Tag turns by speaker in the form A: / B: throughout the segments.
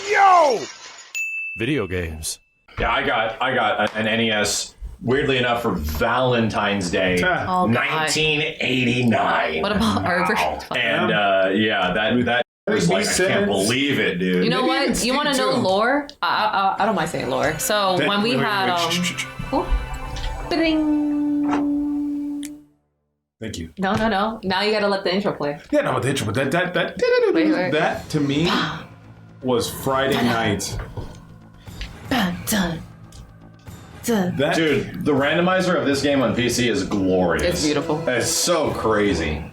A: Yo! Video games.
B: Yeah, I got an NES. Weirdly enough, for Valentine's Day,
C: Oh,
B: 1989.
C: What about Arbor?
B: And yeah, that was like, I can't believe it, dude.
C: You know what? You want to know lore? I don't mind saying lore. So when we had Ba-ding.
D: Thank you.
C: No. Now you gotta let the intro play.
D: Yeah, no, but the intro, but that to me was Friday night. That,
B: Dude, the randomizer of this game on PC is glorious.
C: It's beautiful.
B: It's so crazy.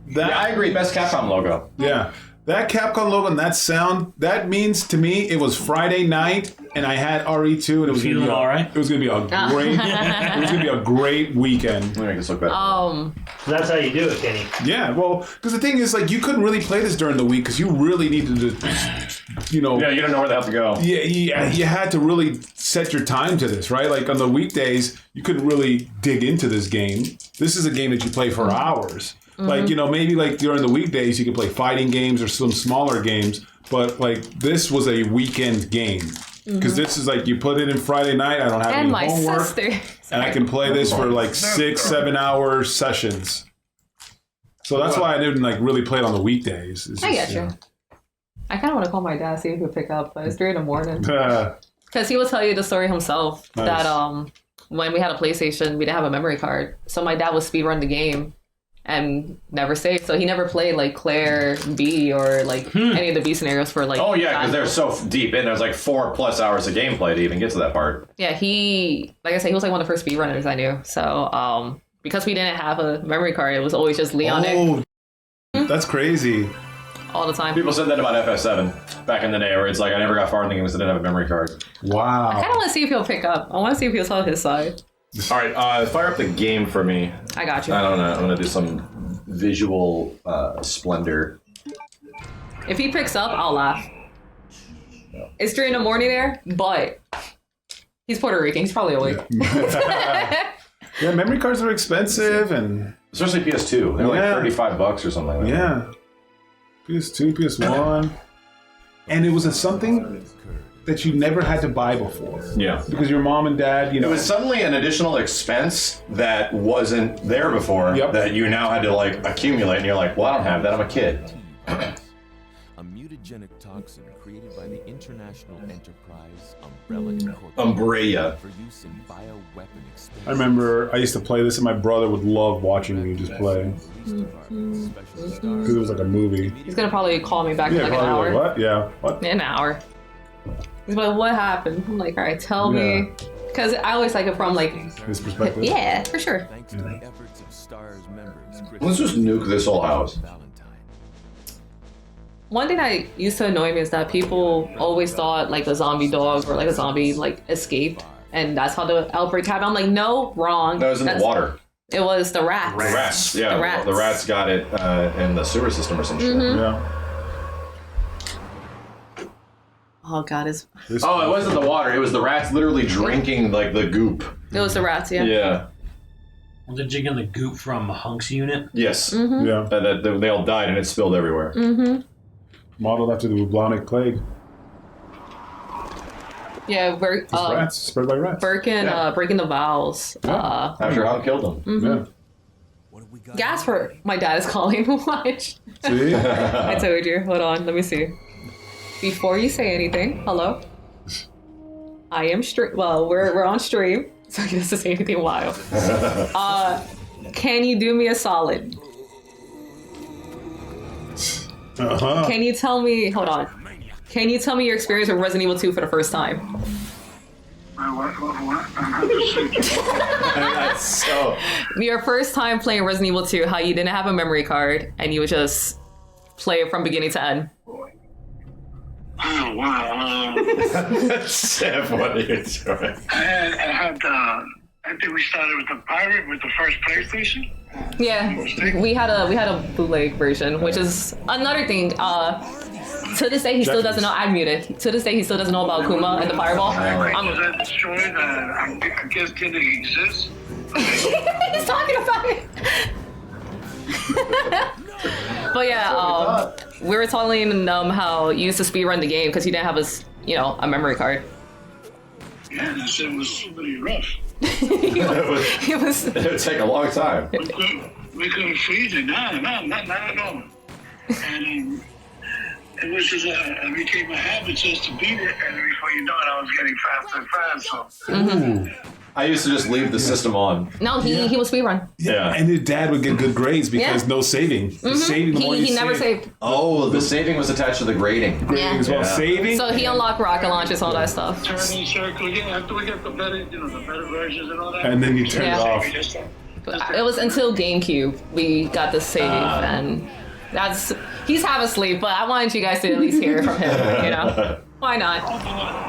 B: Yeah, I agree. Best Capcom logo.
D: Yeah. That Capcom logo and that sound, that means to me it was Friday night and I had RE2 and it was
E: feeling all right.
D: It was gonna be a great it was gonna be a great weekend.
B: Let me make this look better.
E: So that's how you do it, Kenny.
D: Yeah, well, because the thing is, like, you couldn't really play this during the week because you really needed to, you know.
B: Yeah, you don't know where the hell to go.
D: Yeah, you had to really set your time to this, right? Like on the weekdays, you couldn't really dig into this game. This is a game that you play for hours. Like, you know, maybe like during the weekdays you could play fighting games or some smaller games, but like this was a weekend game. Because this is like, you put it in Friday night, I don't have any homework.
C: Sister.
D: And I can play this for like 6-7 hour sessions. So that's why I didn't like really play it on the weekdays. It's
C: I
D: just,
C: get you. I kind of want to call my dad, see if he'll pick up, but it's 3 in the morning.
D: know.
C: Because he will tell you the story himself
D: Nice.
C: that when we had a PlayStation, we didn't have a memory card. So my dad would speedrun the game and never saved. So he never played like Claire B or like any of the B scenarios for like...
B: Oh yeah, because they're so deep in. There's like 4+ hours of gameplay to even get to that part.
C: Yeah, he, like I said, he was like one of the first speedrunners I knew. So because we didn't have a memory card, it was always just Leonic
D: That's crazy.
C: all the time.
B: People said that about FS7 back in the day, where it's like I never got far in the game because I didn't have a memory card.
D: Wow.
C: I kind of want to see if he'll pick up. I want to see if he'll tell his side.
B: All right, fire up the game for me.
C: I got you.
B: I don't know. I'm gonna do some visual splendor.
C: If he picks up, I'll laugh. It's 3 in the morning there, but he's Puerto Rican. He's probably awake.
D: Yeah, memory cards are expensive and...
B: Especially PS2. They're like $35 or something like that.
D: Yeah. PS2, PS1. And it was something that you never had to buy before.
B: Yeah.
D: Because your mom and dad, you know...
B: It was suddenly an additional expense that wasn't there before that you now had to like accumulate, and you're like, well, I don't have that. I'm a kid.
A: A mutagenic toxin created by the International Enterprise Umbrella Incorporated
B: Umbrella.
A: for use in bioweapon experiments.
D: I remember I used to play this and my brother would love watching me just play. Because it was like a movie.
C: He's going to probably call me back in like an
D: probably
C: hour.
D: like, what? Yeah. What?
C: In an hour. He's like, what happened? I'm like, all right, tell me. Because I always like it from like...
D: His perspective?
C: Yeah, for sure.
A: Thanks to the efforts of STARS members.
B: Let's just nuke this whole house.
A: Valentine.
C: One thing that used to annoy me is that people always thought like a zombie dog or like a zombie like escaped, and that's how the outbreak happened. I'm like, no, wrong.
B: No, it was in the water.
C: It was the rats.
B: The rats. Yeah, the rats got it in the sewer system or some shit.
D: Yeah.
C: Oh god,
B: Oh, it wasn't the water. It was the rats literally drinking like the goop.
C: it was the rats. Yeah.
B: Yeah.
E: Well, they're drinking the goop from Hunk's unit.
B: Yes.
D: Yeah.
B: And they all died and it spilled everywhere.
D: Modeled after the bubonic plague.
C: Yeah,
D: Rats, spread by rats.
C: Birkin breaking the vows.
B: After Hunk killed them.
D: Yeah.
C: Gasper, my dad is calling. Watch.
D: See?
C: I told you. Hold on, let me see. Before you say anything, hello. I am stream. Well, we're on stream, so he doesn't say anything wild. Can you do me a solid? Can you tell me? Hold on. Can you tell me your experience with Resident Evil 2 for the first time?
B: That's so.
C: Your first time playing Resident Evil 2, how you didn't have a memory card and you would just play it from beginning to end.
F: Oh, wow.
B: Jeff, what are you doing?
F: I think we started with the pirate with the first PlayStation.
C: Yeah, we had a bootleg version, which is another thing. To this day, he still doesn't know. I'm muted. To this day, he still doesn't know about Kuma and the fireball.
F: Was that destroyed? I guess didn't exist.
C: He's talking about it. But yeah, we were telling how you used to speedrun the game because you didn't have a memory card.
F: Yeah, that shit was pretty rough.
C: It
B: would take a long time.
F: We couldn't freeze it. No, not at all. And it was just it became a habit just to beat it, and before you know it, I was getting faster and faster. So.
B: I used to just leave the system on.
C: No, he was speedrun.
B: Yeah.
D: And your dad would get good grades because no saving. Saving the more you
C: He never saved.
B: Oh, the saving was attached to the grading.
D: Grading as well. Saving.
C: So he unlocked rocket launches, all that stuff.
F: Turning circle, after we get the better, the better versions and all that.
D: And then you turn it off.
C: It was until GameCube we got the save, and he's half asleep. But I wanted you guys to at least hear from him. Why not?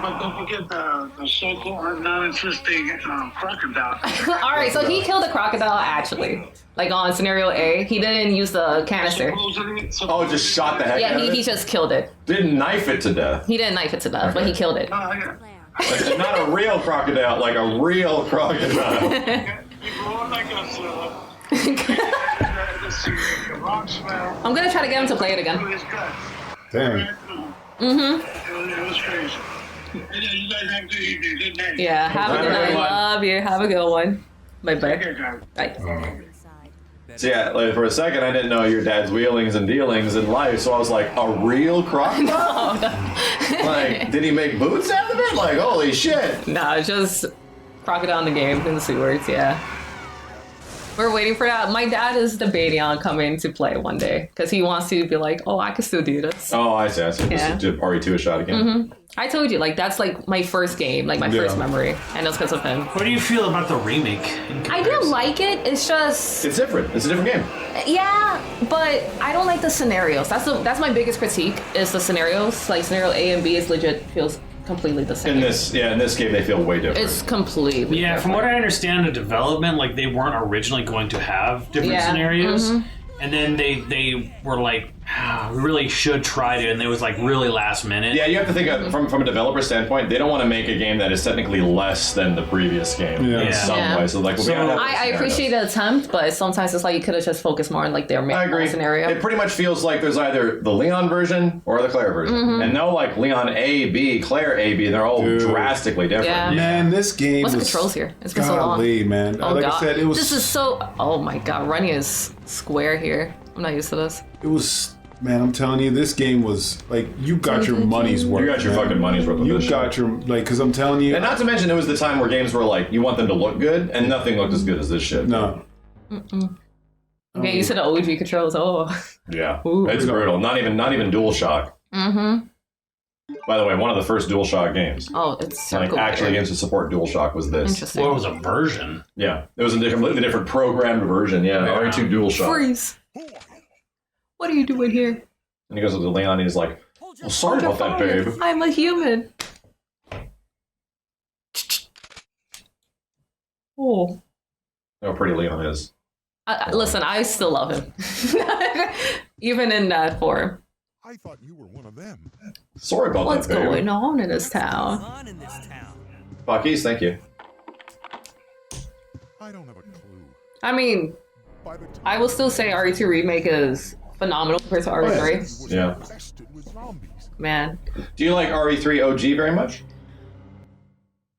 F: But don't forget the so-called non-existing crocodile.
C: All right, so he killed a crocodile actually. Like on scenario A, he didn't use the canister.
B: Oh, just shot the heck out of it?
C: He just killed it.
B: Didn't knife it to death.
C: He didn't knife it to death, but he killed it.
B: Not a real crocodile, like a real crocodile.
C: I'm gonna try to get him to play it again.
D: Dang.
F: It was crazy. You guys have a good evening. Good night.
C: Yeah, have a good night. Love you. Have a good one. Bye-bye. Bye.
B: So yeah, like for a second I didn't know your dad's wheelings and dealings in life, so I was like, a real crocodile? Like, did he make boots out of it? Like, holy shit.
C: No, just crocodile in the game in the sewers, yeah. We're waiting for that. My dad is debating on coming to play one day because he wants to be like, oh, I can still do this.
B: Oh, I see.
C: Yeah.
B: Just give RE2 a shot again.
C: I told you, that's my first game, my first memory, and that's because of him.
E: What do you feel about the remake?
C: I didn't like it. It's just
B: It's different. It's a different game.
C: yeah, but I don't like the scenarios. That's my biggest critique is the scenarios. Like scenario A and B is legit feels completely the same.
B: In this game they feel way different.
C: It's completely different.
E: From what I understand, the development, they weren't originally going to have different scenarios, and then they were like, we really should try it, and it was really last minute.
B: Yeah, you have to think of, from a developer standpoint, they don't want to make a game that is technically less than the previous game in some way. So
C: I appreciate the attempt, but sometimes it's you could have just focused more on their main scenario.
B: It pretty much feels like there's either the Leon version or the Claire version, and no Leon A, B, Claire A, B. They're all drastically different.
C: Yeah.
D: Man, this game.
C: What's the controls here? It's been so long.
D: Man.
C: Oh,
D: like
C: God.
D: I said, it was.
C: This is so. Oh my God, running is square here. I'm not used to this.
D: It was. Man, I'm telling you, this game was you got your money's worth.
B: You got your fucking money's worth.
D: You got your because I'm telling you,
B: and not to mention it was the time where games were you want them to look good, and nothing looked as good as this shit.
D: No.
C: Okay, you said the OG controls. Oh.
B: Yeah, it's brutal. Not even DualShock. By the way, one of the first DualShock games.
C: Oh, it's so cool.
B: Actually, games to support DualShock was this.
C: Interesting.
E: Well, it was a version.
B: Yeah, it was a completely different programmed version. Yeah, RE2 DualShock.
C: Freeze. What are you doing here?
B: And he goes to Leon and he's like, well, sorry about that, babe.
C: I'm a human. Oh.
B: How pretty Leon is.
C: Listen, I still love him. Even in that form.
G: I thought you were one of them.
B: Sorry about
C: What's
B: that, babe.
C: going on in this town?
B: Bucky's, thank you.
G: I don't have a clue.
C: I mean, I will still say RE2 Remake is phenomenal compared to RE3.
B: Yeah.
C: Man.
B: Do you like RE3 OG very much?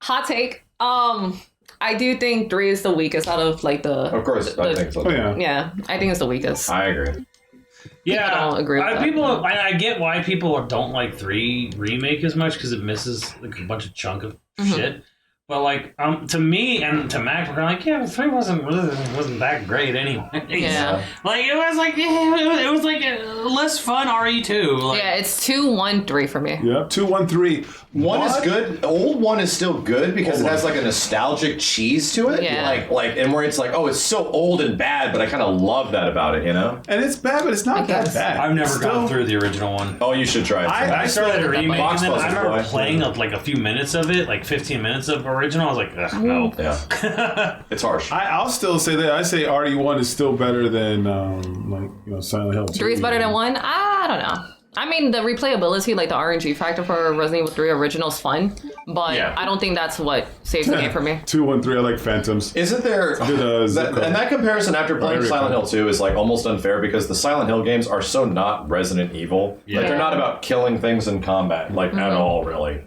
C: Hot take. I do think 3 is the weakest out of the.
B: Of course, I think so.
D: Oh, yeah.
C: Yeah, I think it's the weakest.
B: I agree.
E: Yeah,
C: I don't agree with that.
E: I get why people don't like 3 remake as much because it misses a bunch of chunk of shit. But to me and to Mac, we're yeah, 3 wasn't that great anyway.
C: Yeah.
E: It was less fun RE2.
C: Yeah, it's 2, 1, 3 for me.
D: Yep, 2, 1, 3.
B: One is good. The old one is still good because it has a nostalgic cheese to it.
C: Yeah.
B: And where it's oh, it's so old and bad, but I kind of love that about it,
D: And it's bad, but it's not that bad.
E: I've never gone through the original one.
B: Oh, you should try it.
E: I started a remake, and then I remember
B: boy.
E: playing a few minutes of it, 15 minutes of original. I was like, ugh, no.
B: Yeah. It's harsh.
D: I'll still say that. I say RE1 is still better than Silent Hill 2.
C: 3 is better than 1? I don't know. I mean, the replayability, like the RNG factor for Resident Evil 3 original is fun, but
B: Yeah.
C: I don't think that's what saves the game for me.
D: 2, 1, 3. I like Phantoms.
B: Isn't there and that comparison after playing
D: Very
B: Silent
D: fun.
B: Hill 2 is like almost unfair because the Silent Hill games are so not Resident Evil. Like they're not about killing things in combat, like at all, really.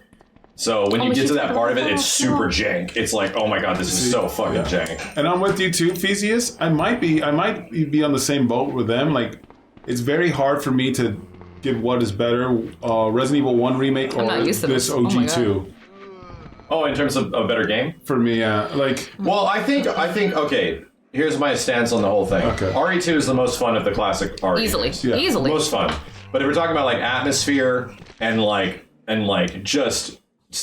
B: So when you get to that part of it, it's super jank. It's like, oh my god, this is so fucking jank.
D: And I'm with you too, Theseus. I might be on the same boat with them. Like, it's very hard for me to give what is better, Resident Evil 1 remake or
C: not used to
D: this
C: this. Oh my
D: OG2.
B: Oh, in terms of a better game?
D: For me, like,
B: Well, I think okay. Here's my stance on the whole thing.
D: Okay.
B: RE2 is the most fun of the classic RE.
C: Easily.
B: games.
D: Yeah.
C: Easily.
B: Most fun. But if we're talking about like atmosphere and just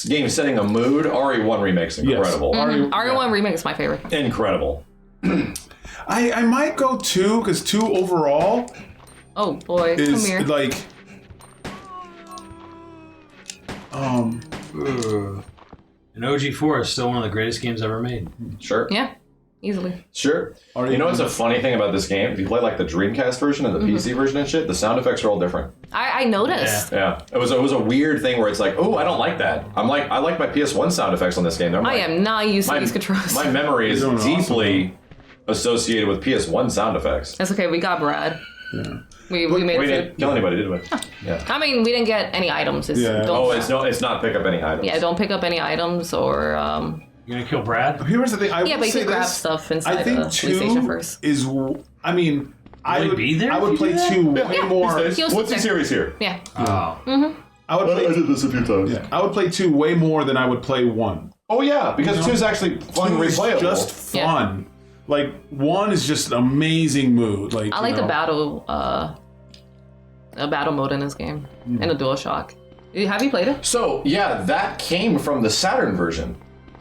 B: game setting a mood, RE1 remake's incredible.
C: RE1 Remake is my favorite.
B: Incredible.
D: I might go 2 because 2 overall
C: Oh boy, come
D: is
C: here.
D: like,
E: And OG4 is still one of the greatest games ever made.
B: Sure.
C: Yeah, easily.
B: Sure. You know what's a funny thing about this game? If you play like the Dreamcast version and the PC version and shit, the sound effects are all different.
C: I noticed.
B: Yeah. It was a weird thing where it's like, oh, I don't like that. I like my PS1 sound effects on this game.
C: I am not used to these controls.
B: My memory is
D: You're doing
B: deeply associated with PS1 sound effects.
C: That's okay. We got Brad.
D: yeah.
C: We made
B: We
C: it.
B: didn't kill anybody, did we? Yeah.
C: I mean, we didn't get any items. It's,
D: Yeah.
C: don't,
B: It's not pick up any items.
C: yeah, don't pick up any items or.
E: You gonna kill Brad?
D: Here's the thing. I
C: Yeah,
D: will
C: but you
D: say
C: can grab
D: this.
C: stuff inside
D: I think
C: the PlayStation first.
D: is. I mean, I
E: Will he
D: would
E: be there
D: I
E: if
D: would
E: you
D: play
E: do that?
D: 2 way
C: Yeah.
D: more.
C: He was
B: What's the
C: there.
B: series here?
C: Yeah.
E: Oh.
D: I would play.
B: did this a few times.
D: Yeah, I would play 2 way more than I would play 1.
B: Oh yeah, because 2 is actually fun,
D: 2 is
B: replayable.
D: just fun. Like 1 is just an amazing mood. Like
C: I like the battle mode in this game and the DualShock. Have you played it?
B: So yeah, that came from the Saturn version.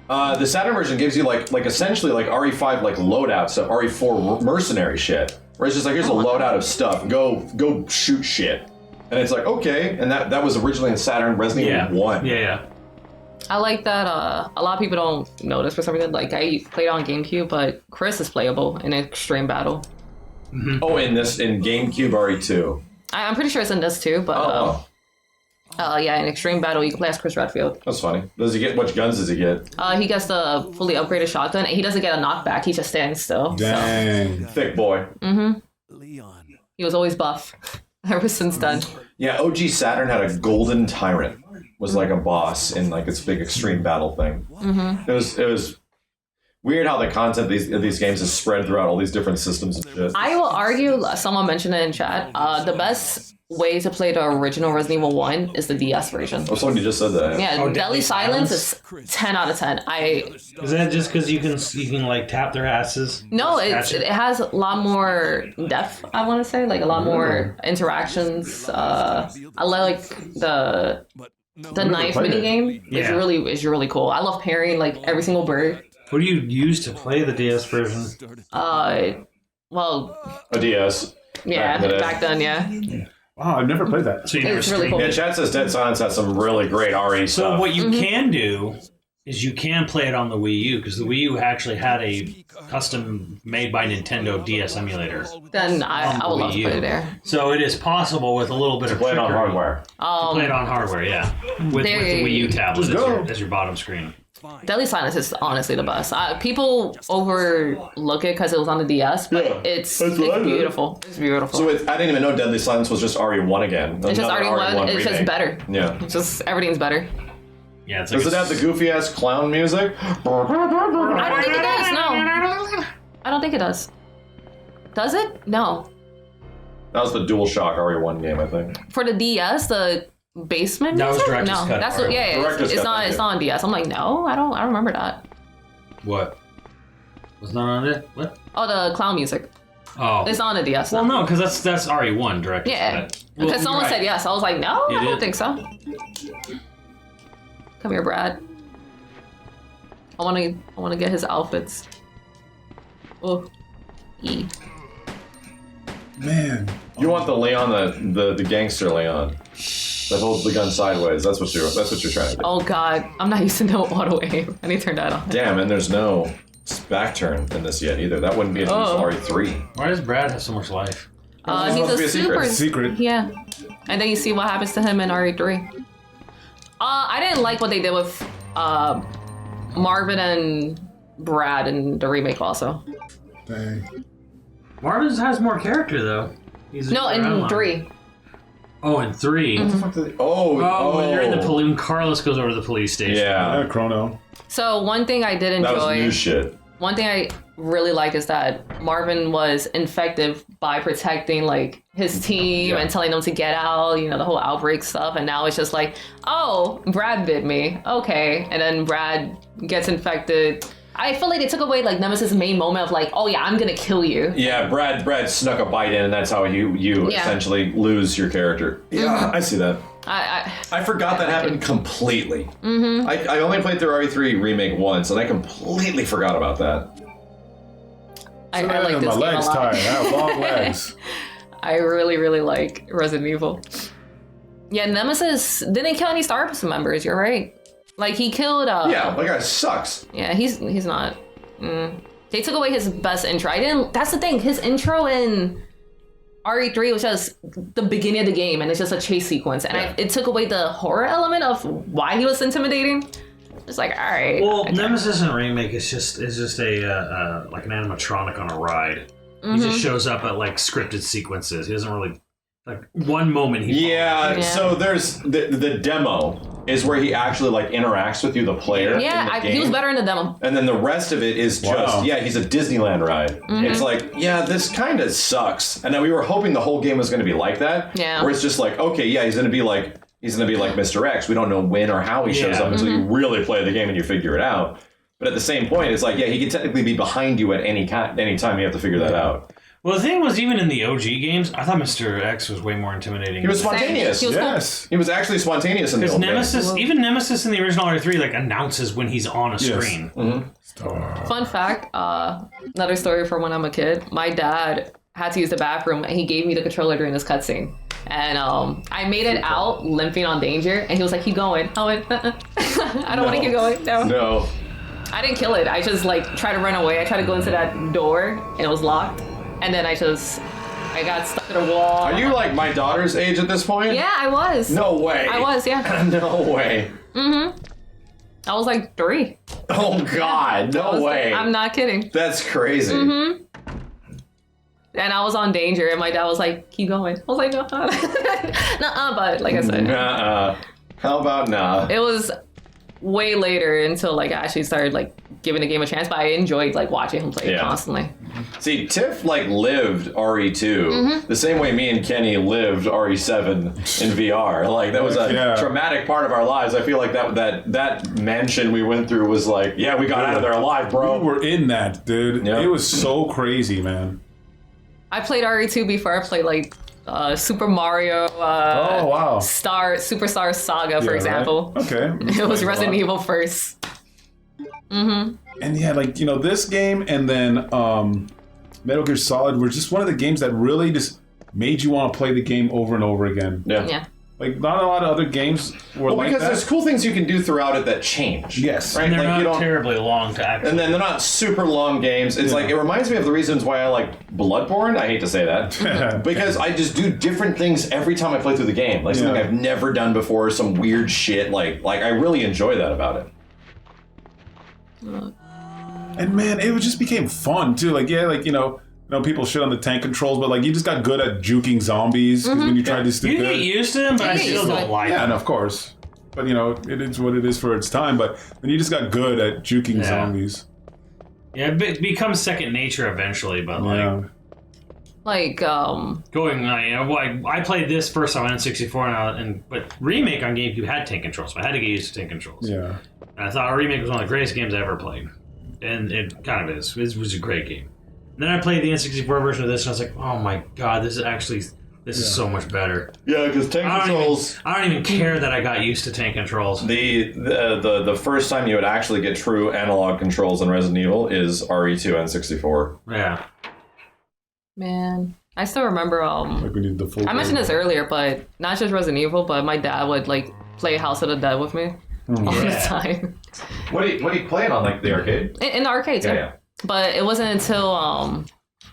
B: The Saturn version gives you like essentially like RE5 like loadouts of RE4 mercenary shit. Where it's just like here's a loadout of stuff. Go shoot shit. And it's like, okay, and that was originally in Saturn Resident Evil 1.
E: Yeah.
C: I like that a lot of people don't notice for some reason. Like I played on GameCube, but Chris is playable in Extreme Battle.
B: Oh, in GameCube RE2.
C: I'm pretty sure it's in this too, but yeah, in Extreme Battle you can play as Chris Redfield.
B: That's funny. Which guns does he get?
C: He gets the fully upgraded shotgun, and he doesn't get a knockback. He just stands still.
D: Dang.
B: Thick boy.
A: Leon.
C: He was always buff ever since then.
B: Yeah, OG Saturn had a golden tyrant. Was like a boss in like its big extreme battle thing. It was weird how the content of these games is spread throughout all these different systems and shit.
C: I will argue, someone mentioned it in chat, the best way to play the original Resident Evil 1 is the DS version.
B: Oh, somebody just said that.
C: Yeah,
E: Oh,
C: Deadly Silence is 10 out of 10.
E: Is that just because you can like tap their asses?
C: No,
E: Scratch
C: it has a lot more depth, I want to say, like a lot more interactions. I like the knife
D: played it.
C: minigame is really cool. I love parrying like every single bird.
E: What do you use to play the DS version?
C: Well,
B: A DS.
C: yeah,
B: Back in the day.
C: back then, yeah.
D: Wow, I've never played that.
E: So you never
C: It's really
E: streamed
C: cool.
B: Yeah, chat says Dead Silence has some really great RE
E: So
B: stuff.
E: what you can do is you can play it on the Wii U because the Wii U actually had a custom made by Nintendo DS emulator.
C: Then I would love to
E: Wii
C: put
E: U.
C: it there.
E: So it is possible with a little bit of
B: Play it on
E: trickery
B: hardware.
E: to play it on hardware, yeah, with the Wii U tablet as your bottom screen.
C: Deadly Silence is honestly the best. People overlook it because it was on the DS, but
B: Yeah,
C: it's
B: that's what I did.
C: beautiful. It's beautiful.
B: So I didn't even know Deadly Silence was just RE1 again.
C: it's just
B: Another
C: RE1. It's just
B: remake.
C: better.
B: Yeah.
C: It's just everything's better.
E: Yeah, it's like
B: Does it have the goofy ass clown music?
C: I don't think it does. No, I don't think it does. Does it? No.
B: That was the DualShock RE1 game, I think.
C: For the DS, the basement.
E: That was
C: music?
E: Director's
C: No,
E: Cut,
C: that's
E: right?
C: yeah.
B: Director's
C: It's
B: Cut,
C: not.
B: thank
C: It's
B: you.
C: not on DS. I'm like, no, I don't remember that.
E: What? Was not on it? What?
C: Oh, the clown music.
E: Oh.
C: It's not on the DS.
E: Well,
C: now.
E: no, because that's RE1 Director's
C: Yeah,
E: Cut.
C: because
E: Well,
C: someone
E: right.
C: said yes. I was like, no,
E: You
C: I don't
E: did?
C: think so. Come here, Brad. I want to get his outfits. Oh, E.
D: Man.
B: You want the Leon, the gangster Leon that holds the gun sideways. That's what you're trying to do.
C: Oh God, I'm not used to no auto aim. I need to turn that on.
B: Damn, and there's no back turn in this yet either. That wouldn't be until
C: Oh.
B: RE3.
E: Why does Brad have so much life?
B: It's
C: He's
B: supposed to be
C: a
B: a secret.
C: super
D: Secret.
C: Yeah, and then you see what happens to him in RE3. I didn't like what they did with Marvin and Brad in the remake also.
D: Dang.
E: Marvin has more character though. He's
C: No, in 3.
E: Oh, in 3.
B: Oh,
E: when you're in the police, Carlos goes over to the police station.
B: Yeah.
D: Chrono.
C: So one thing I did
B: That was
C: enjoy,
B: new shit.
C: one thing I really like is that Marvin was effective by protecting like his team and telling them to get out, you know, the whole outbreak stuff. And now it's just like, oh, Brad bit me. Okay. And then Brad gets infected. I feel like they took away like Nemesis' main moment of like, oh yeah, I'm gonna kill you.
B: Yeah, Brad snuck a bite in, and that's how you essentially lose your character. Yeah, I see that. I forgot that happened completely. Mm-hmm. I only played through RE3 Remake once, and I completely forgot about that.
C: I like this
D: my
C: game
D: legs
C: a lot.
D: tired. I have long legs.
C: I really, really like Resident Evil. Yeah, Nemesis didn't kill any Star Wars members. You're right. Like he killed.
B: Yeah, that guy sucks.
C: Yeah, he's not. They took away his best intro. I didn't. That's the thing. His intro in RE3 was just the beginning of the game, and it's just a chase sequence, and it took away the horror element of why he was intimidating. It's like, all right.
E: Well, Nemesis in Remake is just a like an animatronic on a ride. He just shows up at like scripted sequences. He doesn't really like one moment.
B: Yeah. So there's the demo is where he actually like interacts with you, the player.
C: Yeah, he was better in the demo.
B: And then the rest of it is just he's a Disneyland ride. It's like, yeah, this kind of sucks. And then we were hoping the whole game was going to be like that.
C: Yeah.
B: Where it's just like, okay, yeah, he's going to be like Mr. X. We don't know when or how he shows up until you really play the game and you figure it out. But at the same point, it's like, yeah, he could technically be behind you at any time. You have to figure that out.
E: Well, the thing was, even in the OG games, I thought Mr. X was way more intimidating.
B: He was spontaneous.
C: He was
D: Yes.
B: He was actually spontaneous in the
E: Because
B: old
E: Nemesis, even Nemesis in the original R3, like announces when he's on a screen.
C: Fun fact, another story from when I'm a kid. My dad had to use the bathroom, and he gave me the controller during this cutscene. And I made it out limping on danger, and he was like, keep going. I went, I don't want to keep going.
B: No.
C: I didn't kill it. I just like tried to run away. I tried to go into that door, and it was locked. And then I got stuck in a wall.
B: Are you like my daughter's age at this point?
C: Yeah, I was.
B: No way.
C: I was, yeah.
B: No way.
C: I was like 3.
B: Oh God, no way.
C: I'm not kidding.
B: That's crazy.
C: And I was on danger, and my dad was like, keep going. I was like, no. Nuh-uh, but like I said.
B: Nuh-uh. How about nah?
C: It was way later until like I actually started like giving the game a chance, but I enjoyed like watching him play it constantly.
B: See, Tiff like lived RE2 the same way me and Kenny lived RE7 in VR. Like that was a traumatic part of our lives. I feel like that mansion we went through was like, we got out of there alive, bro.
D: We were in that, dude.
B: Yep.
D: It was so crazy, man.
C: I played RE2 before I played like Super Mario Superstar Saga, for example.
D: Right? Okay.
C: It was Resident Evil first.
D: And yeah, like, you know, this game and then Metal Gear Solid were just one of the games that really just made you want to play the game over and over again.
C: Yeah.
D: Like, not a lot of other games were like that.
B: Because there's cool things you can do throughout it that change.
D: Yes.
B: Right?
E: And they're
B: like,
E: not terribly long to actually.
B: And then they're not super long games. It's like, it reminds me of the reasons why I like Bloodborne. I hate to say that. Because I just do different things every time I play through the game. Like something I've never done before, some weird shit. Like I really enjoy that about it.
D: And man, it just became fun too. Like, you know, people shit on the tank controls, but like you just got good at juking zombies because when you tried to
E: You get used to them, but I still don't like them.
D: Yeah, and of course. But you know, it is what it is for its time. But when you just got good at juking zombies.
E: Yeah, it becomes second nature eventually, but like going, I played this first on N64 but Remake on GameCube had tank controls, so I had to get used to tank controls.
D: Yeah.
E: And I thought Remake was one of the greatest games I ever played, and it kind of is. It was a great game. And then I played the N64 version of this, and I was like, oh my god, this is so much better.
B: Yeah, because tank controls.
E: I don't even care that I got used to tank controls.
B: The first time you would actually get true analog controls in Resident Evil is RE2 N64.
E: Yeah.
C: Man, I still remember.
D: Like we need the full.
C: I mentioned this earlier, but not just Resident Evil, but my dad would like play House of the Dead with me all the time.
B: What are you playing on, like the arcade?
C: In the arcades,
B: Yeah.
C: But it wasn't until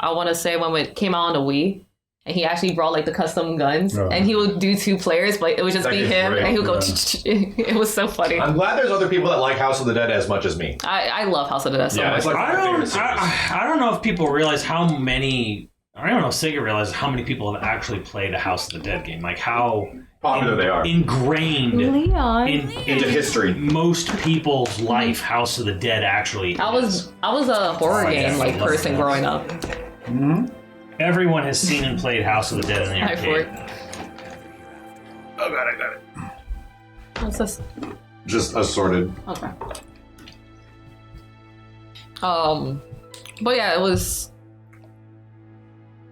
C: I want to say when it came out on the Wii, and he actually brought like the custom guns, and he would do 2 players, but it would just
B: That
C: be
B: is
C: him,
B: great.
C: and he would go. It was so funny.
B: I'm glad there's other people that like House of the Dead as much as me.
C: I love House of the Dead so
B: Yeah,
C: much.
B: it's like
E: I
B: my favorite series.
E: don't know if people realize how many. I don't know if Sega realizes how many people have actually played a House of the Dead game. Like how
B: Popular they are.
E: ingrained
C: Leon.
B: Into history.
E: most people's life. House of the Dead actually.
C: I was a horror game
E: yeah,
C: like
E: I love
C: person
E: that.
C: growing up.
E: Everyone has seen and played House of the Dead in the
C: Hi,
E: arcade.
C: Fort.
B: Oh god, I got it.
C: What's this?
B: Just assorted.
C: Okay. But yeah, it was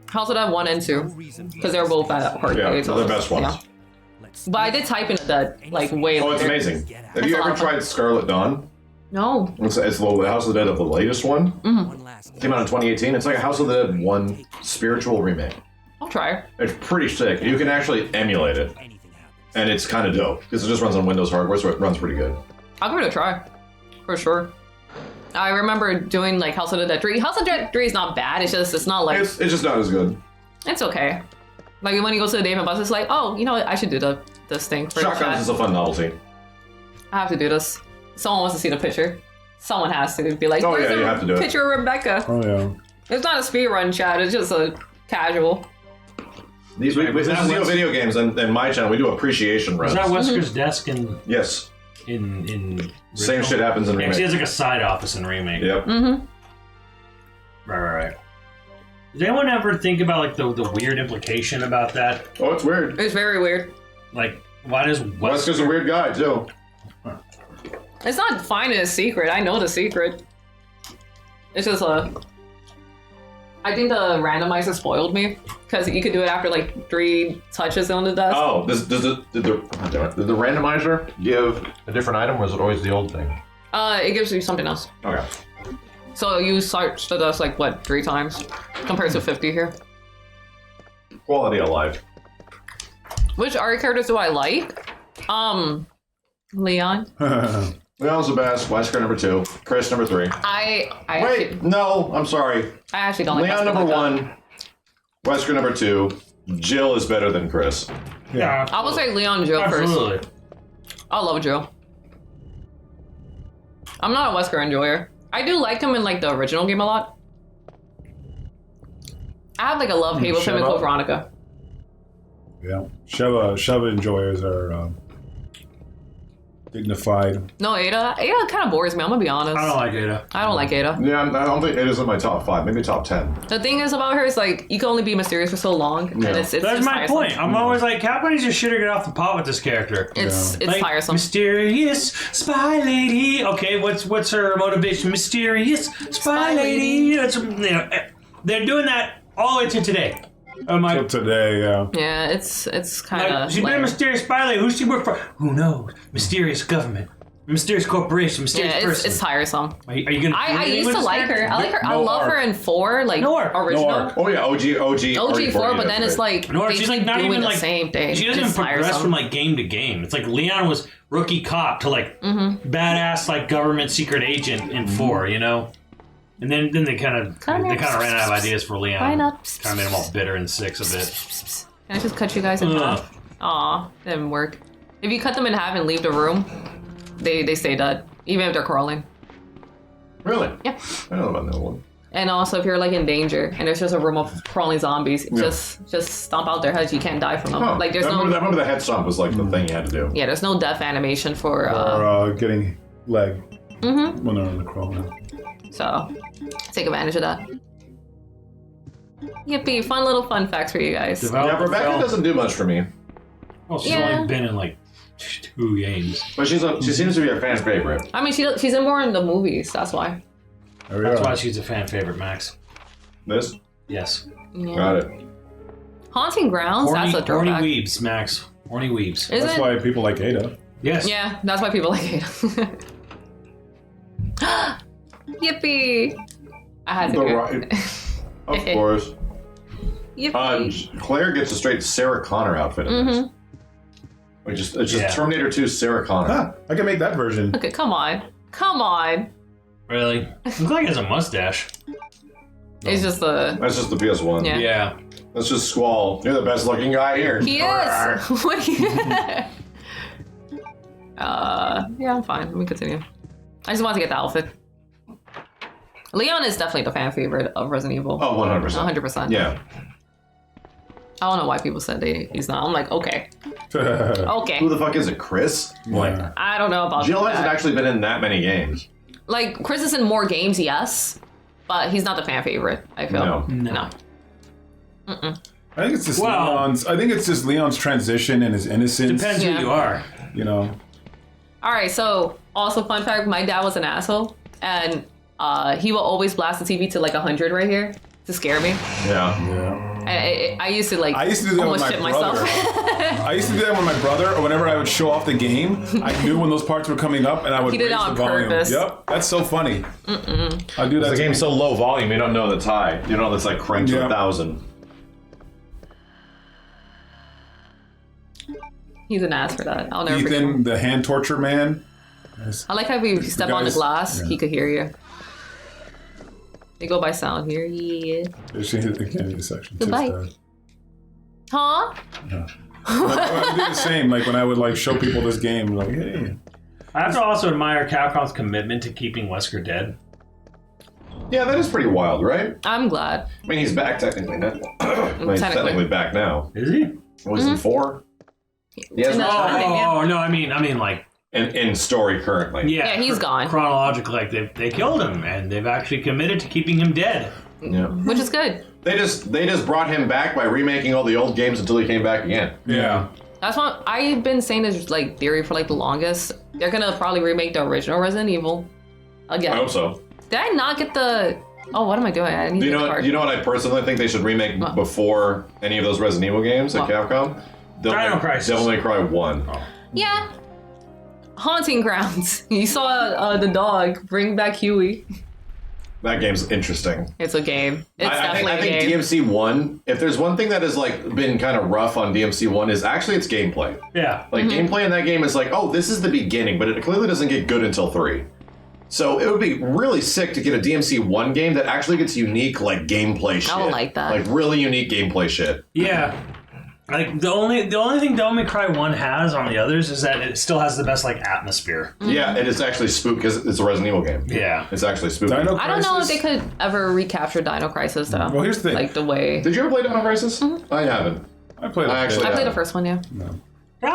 C: House of Dead 1 and 2 because they were both at arcades.
B: Yeah, they're the best ones.
C: Yeah. But I did type in Dead like way
B: Oh, it's
C: later.
B: amazing. Have you
C: a lot
B: ever
C: of fun.
B: tried Scarlet Dawn?
C: No.
B: It's the House of the Dead of the latest one. Came out in 2018. It's like a House of the Dead 1 spiritual remake.
C: I'll try.
B: It's pretty sick. You can actually emulate it. And it's kind of dope because it just runs on Windows hardware, so it runs pretty good.
C: I'll give it a try. For sure. I remember doing like House of the Dead 3. House of the Dead 3 is not bad. It's not like
B: It's just not as good.
C: it's okay. Like when you go to the Dave and Buster's, it's like, oh, you know what? I should do this thing for the
B: Shotguns
C: chat.
B: is a fun novelty.
C: I have to do this. Someone wants to see the picture. Someone has to be like,
B: Oh,
C: where's
B: yeah,
C: the
B: you have to do it.
C: picture of Rebecca?
D: Oh yeah.
C: It's not a speedrun chat, it's just a casual.
B: This is YoVideogames and my channel. We do appreciation runs.
E: Is that Wesker's desk in
B: Yes.
E: in
B: Same shit happens in
E: Yeah, 'cause he
B: remake.
E: has like a side office in remake.
B: Yep.
E: Right. Does anyone ever think about like the weird implication about that?
B: Oh, it's weird.
C: It's very weird.
E: Like, why does
B: Wesker's a weird guy, too.
C: It's not finding a secret. I know the secret. It's just I think the randomizer spoiled me because you could do it after like 3 touches on the desk.
B: Oh, did the randomizer give a different item, or is it always the old thing?
C: It gives you something else.
B: Okay.
C: So you search the desk like what 3 times compared to 50 here.
B: Quality of life.
C: Which art characters do I like? Leon.
B: Leon's the best. Wesker number 2. Chris number 3.
C: I
B: Wait,
C: actually,
B: no, I'm sorry.
C: I actually don't like
B: Leon
C: Wesker
B: number
C: like that.
B: 1. Wesker number 2. Jill is better than Chris.
E: Yeah,
C: I would say Leon and Joe
E: absolutely.
C: first. I love Joe. I'm not a Wesker enjoyer. I do like him in like the original game a lot. I have like a love-hate with him in
D: Shut
C: Code
D: up.
C: Veronica.
D: Yeah. Sheva enjoyers are dignified.
C: No, Ada kind of bores me, I'm gonna be honest.
E: I don't like Ada.
C: I don't like Ada.
B: Yeah, I don't think it is in my top 5. Maybe top 10.
C: The thing is about her is like, you can only be mysterious for so long, and it's
E: That's
C: just
E: my
C: tiresome.
E: point. I'm always like, Capcom needs to shit or get off the pot with this character.
C: It's
E: Like,
C: tiresome.
E: Mysterious spy lady. Okay, what's her motivation? Mysterious spy lady. That's, they're doing that all the way to today.
D: Till today, yeah.
C: Yeah, it's kind of.
E: She's been a mysterious spy lady. Who's she work for? Who knows? Mysterious government. Mysterious corporation. Mysterious
C: Yeah,
E: person.
C: it's tiresome.
E: Are you gonna?
C: I used to like her. I like her. I
B: No
C: love
B: arc.
C: her in 4, like
E: No arc.
C: original.
D: No arc.
B: Oh, yeah, OG
C: OG 4, but then
B: that's
C: it's
B: right.
C: like
E: No,
C: they
E: she's like
C: keep
E: not
C: doing
E: even
C: the
E: like
C: same thing.
E: She doesn't
C: It's
E: even progress
C: tiresome.
E: from like game to game. It's like Leon was rookie cop to like
C: Mm-hmm.
E: badass like government secret agent in 4, you know. And then they kind of
C: Come here.
E: ran out of ideas for Leon.
C: Fine up.
E: Kind of made him all bitter in 6 a bit.
C: Can I just cut you guys in half? Aw, didn't work. If you cut them in half and leave the room, they stay dead, even if they're crawling.
B: Really?
C: Yeah.
B: I know about that one.
C: And also, if you're like in danger and there's just a room of crawling zombies, just stomp out their heads. You can't die from them.
B: Huh.
C: Like there's
B: I
C: no
B: remember the head stomp was like the thing you had to do.
C: yeah, there's no death animation for
D: Or getting leg when they're on the crawl.
C: so take advantage of that. Yippee! Fun facts for you guys.
B: Yeah, Rebecca doesn't do much for me,
E: Well, she's
C: Yeah.
E: only been in like 2 games.
B: but she seems to be a fan favorite.
C: I mean, she's in more in the movies. That's why.
D: There we
E: That's
D: are.
E: why she's a fan favorite, Max.
B: This?
E: Yes.
C: Yeah.
B: Got it.
C: Haunting Grounds.
E: Horny,
C: That's a
E: horny
C: throwback.
E: weebs, Max. Horny weebs.
C: Is
D: That's
C: it?
D: why people like Ada.
E: Yes.
C: Yeah, that's why people like it. Yippee! I had to
B: The
C: do
B: right.
C: it.
B: Of course.
C: Yippee!
B: Claire gets a straight Sarah Connor outfit in this. Like it's just
E: Yeah.
B: Terminator 2 Sarah Connor.
D: Huh, I can make that version.
C: Okay, come on.
E: Really? Looks like he has a mustache.
C: It's just the
B: That's just the PS1.
C: Yeah.
E: Yeah.
B: That's just Squall. You're the best looking guy here.
C: He is. Yeah, I'm fine. Let me continue. I just want to get the outfit. Leon is definitely the fan favorite of Resident Evil.
B: Oh, 100%.
C: 100%.
B: Yeah.
C: I don't know why people said he's not. I'm like, okay. Okay.
B: Who the fuck is it, Chris?
D: Yeah.
C: I don't know about
B: Jill
C: that.
B: hasn't actually been in that many games.
C: Like, Chris is in more games, yes, but he's not the fan favorite, I feel. No.
D: I think it's just Leon's transition and his innocence.
E: Depends who you are.
D: You know.
C: All right, so also fun fact, my dad was an asshole, and he will always blast the TV to like 100 right here to scare me.
B: Yeah.
C: I used to like.
D: I used to do that with
C: almost
D: my
C: shit
D: brother.
C: myself.
D: I used to do that with my brother, or whenever I would show off the game, I knew when those parts were coming up, and I would
C: He did
D: raise
C: it on
D: the volume.
C: purpose.
D: Yep, that's so funny. I do that.
B: The game's so low volume, you don't know that's high. You know that's like cranked to 1,000.
C: He's an ass for that. I'll never forget
D: Ethan,
C: him.
D: the hand torture man.
C: I like how if you step on the glass, he could hear you. They go by sound here. Yeah.
D: There's the candy section.
C: Goodbye. Huh?
D: I do the same. Like when I would like show people this game, like, hey.
E: I have to also admire Capcom's commitment to keeping Wesker dead.
B: Yeah, that is pretty wild, right?
C: I'm glad.
B: I mean, he's back technically now. He's technically back now.
E: Is he?
B: Was in 4? Yes.
E: No, I mean like
B: in story currently.
C: Yeah, he's gone.
E: Chronologically, like they killed him, and they've actually committed to keeping him dead.
B: Yeah.
C: Which is good.
B: They just brought him back by remaking all the old games until he came back again.
D: Yeah.
C: That's what I've been saying this like theory for like the longest. They're gonna probably remake the original Resident Evil again.
B: I hope so.
C: Did I not get the? Oh, what am I doing? I need
B: Do you
C: the
B: know?
C: card.
B: You know what I personally think they should remake before any of those Resident Evil games at Capcom?
E: Dino Crisis.
B: Devil May Cry 1.
C: Yeah. Haunting Grounds. You saw the dog bring back Huey.
B: That game's interesting.
C: It's a game. It's
B: I
C: definitely
B: think
C: a game.
B: DMC 1, if there's one thing that has like been kind of rough on DMC 1 is actually its gameplay.
E: Yeah.
B: Like gameplay in that game is like, oh, this is the beginning, but it clearly doesn't get good until 3. So it would be really sick to get a DMC 1 game that actually gets unique like gameplay shit.
C: I don't like that.
B: Like really unique gameplay shit.
E: Yeah. Like the only thing Devil May Cry 1 has on the others is that it still has the best like atmosphere.
B: Yeah, it is actually spooky because it's a Resident Evil game.
E: Yeah.
B: It's actually spooky.
D: Dino
C: I don't know if
D: Crisis?
C: they could ever recapture Dino Crisis though.
D: Well, here's the thing.
C: Like the way.
B: Did you ever play Dino Crisis? I haven't.
D: I played.
B: I actually-
C: I played the first one, yeah.
E: Dino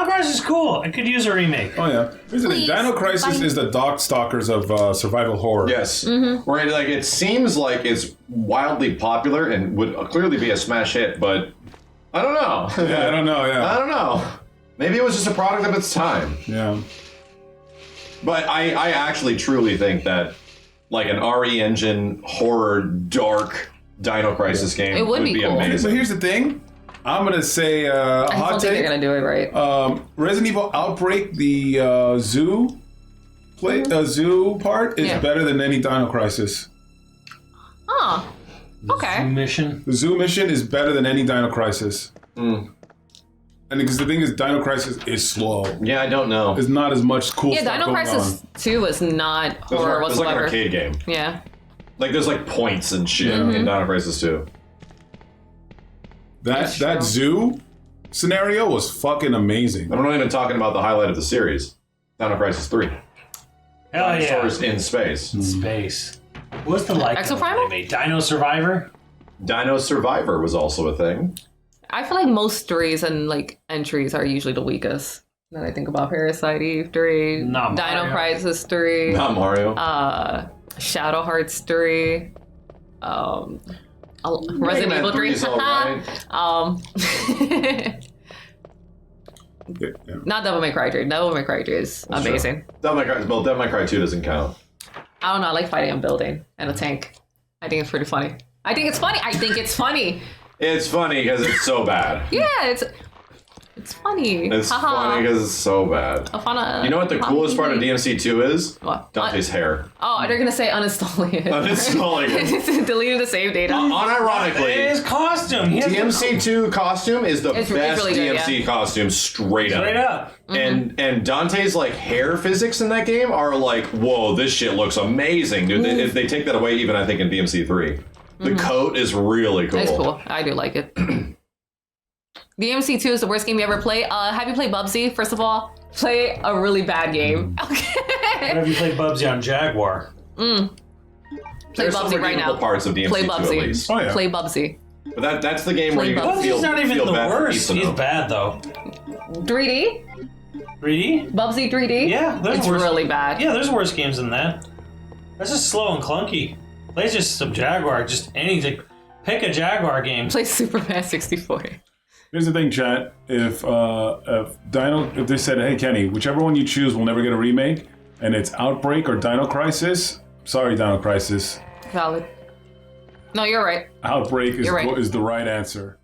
E: Crisis is cool. I could use a remake.
D: Oh yeah. Here's the thing.
C: Please.
D: Dino Crisis
C: Bye.
D: is the Doc Stalkers of survival horror.
B: Yes. Right, like it seems like it's wildly popular and would clearly be a smash hit, but I don't know.
D: Yeah, I don't know.
B: I
D: Yeah.
B: don't know. Maybe it was just a product of its time.
D: Yeah.
B: But I actually truly think that like an RE Engine horror dark Dino Crisis game
C: It would be cool.
D: So
B: amazing.
D: here's the thing. I'm gonna say
C: I
D: hot
C: don't think they're
D: take.
C: gonna do it right.
D: Resident Evil Outbreak, the zoo part is
C: Yeah.
D: better than any Dino Crisis.
C: Huh. Okay.
E: Mission.
D: The zoo mission is better than any Dino Crisis. And because the thing is, Dino Crisis is slow.
B: Yeah, I don't know.
D: There's not as much cool
C: Yeah,
D: stuff
C: Dino
D: going
C: Crisis
D: on.
C: 2 is not horror
B: There's like an
C: whatsoever.
B: arcade game.
C: Yeah.
B: Like there's like points and shit in Dino Crisis 2.
D: That zoo scenario was fucking amazing.
B: I'm not even talking about the highlight of the series. Dino Crisis 3.
E: Hell yeah.
B: Dinosaurs in space.
E: Space. What's the like?
C: Exoprimal?
E: They made Dino Survivor.
B: Dino Survivor was also a thing.
C: I feel like most stories and like entries are usually the weakest. Now that I think about Parasite Eve 3,
E: Not
C: Dino
E: Mario.
C: Crisis 3,
B: Not Mario.
C: Shadow Hearts 3, Resident Evil 3.
B: 3's all right.
D: Yeah.
C: Not Devil May Cry 3. Devil May Cry 3 is
B: That's
C: amazing.
B: true. Devil May Cry 2 doesn't count.
C: I don't know. I like fighting a building and a tank. I think it's pretty funny. I think it's funny.
B: It's funny because it's so bad.
C: Yeah, it's funny.
B: It's
C: Haha.
B: funny because it's so bad. You know what the coolest part of DMC2 is?
C: What?
B: Dante's hair.
C: Oh, they're gonna say uninstalling it.
B: Uninstalling it.
C: Deleting the save data.
B: Unironically,
E: His costume. He has
B: DMC2 costume is the
C: It's
B: best
C: really good,
B: DMC costume straight up.
E: straight up.
B: And Dante's like hair physics in that game are like, whoa, this shit looks amazing, dude. They take that away even I think in DMC3. The coat is really cool.
C: It's cool. I do like it. The MC2 is the worst game you ever played. Have you played Bubsy? First of all, play a really bad game. Okay.
E: Have you played Bubsy on Jaguar?
C: Play
B: There's some
C: Bubsy right
B: redeemable
C: now.
B: parts of DMC2
C: Play
B: at
C: Bubsy.
B: least.
D: Oh yeah.
C: Play Bubsy.
B: But that's the game where you
C: Play
B: feel,
E: Bubsy's not even
B: feel
E: the
B: bad for
E: worst.
B: Pizza
E: He's
B: though.
E: bad though.
C: 3D?
E: 3D?
C: Bubsy 3D?
E: Yeah, there's
C: It's
E: worse.
C: really bad.
E: Yeah, there's worse games than that. That's just slow and clunky. Play just some Jaguar, just anything. Pick a Jaguar game.
C: Play Superman 64.
D: Here's the thing, chat. If they said, "Hey Kenny, whichever one you choose will never get a remake," and it's Outbreak or Dino Crisis, sorry, Dino Crisis.
C: Valid. No, you're right.
D: Outbreak
C: You're right.
D: is the right answer.